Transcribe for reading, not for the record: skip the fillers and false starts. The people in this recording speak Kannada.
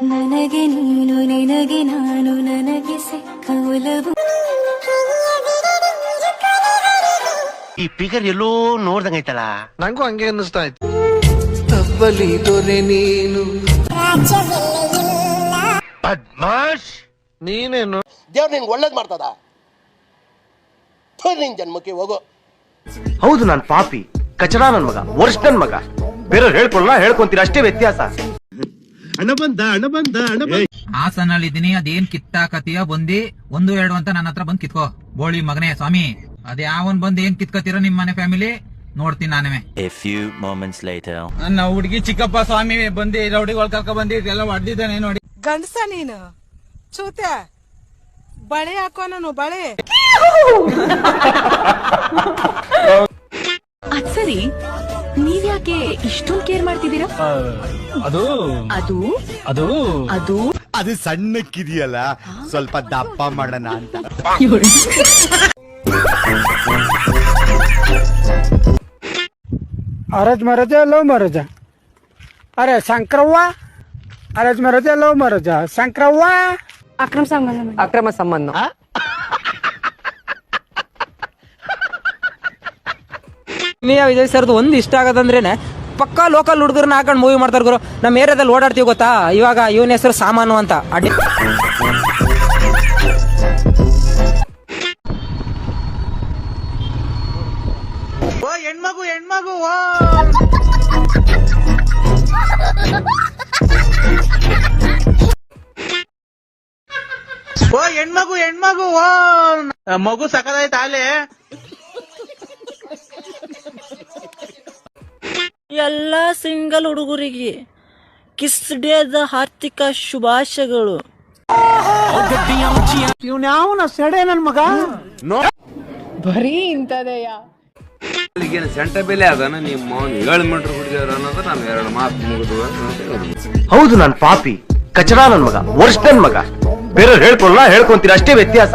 ನನಗೆ ನೀನು ನಿನಗೆ ನಾನು ನನಗೆ ಸಿಕ್ಕ ಒಲವು. ಈ ಫಿಗರ್ ಎಲ್ಲೋ ನೋಡ್ದಂಗೈತಲ್ಲ, ನಂಗೂ ಹಂಗೆ ಅನ್ನಿಸ್ತಾ ಇತ್ತು. ತಬ್ಬಲಿ ದೊರೆ ನೀನು ಬದ್ಮಾಶ್. ನೀನೇನು ದೇವ್ರು ನಿನ್ಗೆ ಒಳ್ಳೇದ್ ಮಾಡ್ತದ? ನಿನ್ ಜನ್ಮಕ್ಕೆ ಹೋಗೋ. ಹೌದು, ನಾನ್ ಪಾಪಿ, ಕಚಡ ನನ್ ಮಗ, ವರ್ಷ ನನ್ ಮಗ. ಬೇರೆಯವ್ರು ಹೇಳ್ಕೊಳ್ಳ ಹೇಳ್ಕೊಂತೀರ, ಅಷ್ಟೇ ವ್ಯತ್ಯಾಸ. ಹಾಸನಲ್ಲಿ ಇದೀನಿ, ಅದೇನ್ ಕಿತ್ತಾಕತಿಯ ಬಂದಿ 1, 2 ಅಂತ ನನ್ನ ಹತ್ರ ಬಂದ್ ಕಿತ್ಕೋ. ಬೋಳಿ ಮಗನೇ ಸ್ವಾಮಿ, ಅದ್ ಯಾವನ್ ಬಂದ್ ಏನ್ ಕಿತ್ಕೋತೀರ ನಿಮ್ ಮನೆ ಫ್ಯಾಮಿಲಿ ನೋಡ್ತೀನಿ ನಾನೇ. A few moments later. ನನ್ನ ಹುಡುಗಿ ಚಿಕ್ಕಪ್ಪ ಸ್ವಾಮಿ ಬಂದಿ ರೌಡಿಗಳು ಕರ್ಕ ಬಂದಿ ಎಲ್ಲ ಹೊಡೆದಿದ್ದಾನೆ ನೋಡಿ. ಗಂಡಸ ನೀನು ಚೂತೆ ಬಳೆ ಹಾಕೋ, ನಾನು ಬಳೆ. ಅದ್ ಸರಿ, ನೀವ್ಯಾಕೆ ಇಷ್ಟೊಂದು ಕೇರ್ ಮಾಡ್ತಿದ್ದೀರಾ? ಅದು ಅದು ಅದು ಅದು ಅದು ಸಣ್ಣಕ್ಕಿದೆಯಲ್ಲ, ಸ್ವಲ್ಪ ದಪ್ಪ ಮಾಡೋಣ ಅಂತ. Arrange marriage love marriage? ಅರೆ ಶಂಕರವ್ವ, ಅರೇಂಜ್ ಮ್ಯಾರೇಜ್ ಲವ್ ಮ್ಯಾರೇಜ್? ಶಂಕರವ್ವ ಅಕ್ರಮ ಸಂಬಂಧ. ವಿಜಯ್ ಸರ್ದು ಒಂದ್ ಇಷ್ಟ ಆಗದಂದ್ರೇನೆ ಪಕ್ಕಾ ಲೋಕಲ್ ಹುಡುಗರನ್ನ ಹಾಕೊಂಡು ಮೂವಿ ಮಾಡ್ತಾರ ಗುರು. ನಮ್ಮ ಏರಿಯಾದಲ್ಲಿ ಓಡಾಡ್ತೀವಿ ಗೊತ್ತಾ, ಇವಾಗ ಇವನ ಹೆಸರು ಸಾಮಾನು ಅಂತ. ಅಡ್ಡಿ ಹೆಣ್ಮಗು ಹೆಣ್ಮಗು ಓ ಹೆಣ್ಮಗು ಹೆಣ್ಮಗು ಮಗು ಸಕದಾಯ್ತು ಆಲೆ. ಎಲ್ಲಾ ಸಿಂಗಲ್ ಹುಡುಗರಿಗೆ ಕಿಸ್ ಡೇದ ಹಾರ್ದಿಕ ಶುಭಾಶಯಗಳು. ಇವ್ನ್ಯಾವನ ಸೆಡೆ ನನ್ ಮಗ. ಬರೀ ಇಂಥದೆಯಾ? ಸೆಂಟ ಬೆಲೆ ಅದನ್ನ ನಿಮ್ಮ 7 ಮೀಟರ್ ಹುಡುಗಿಯರು ಅನ್ನೋದು ನಾನು 2 ಮಾತು ಮುಗಿದು. ಹೌದು, ನಾನ್ ಪಾಪಿ, ಕಚಡ ನನ್ ಮಗ, ವರ್ಷ ನನ್ ಮಗ. ಬೇರೆಯವ್ರು ಹೇಳ್ಕೊಳ್ಳ ಹೇಳ್ಕೊಂತೀರ, ಅಷ್ಟೇ ವ್ಯತ್ಯಾಸ.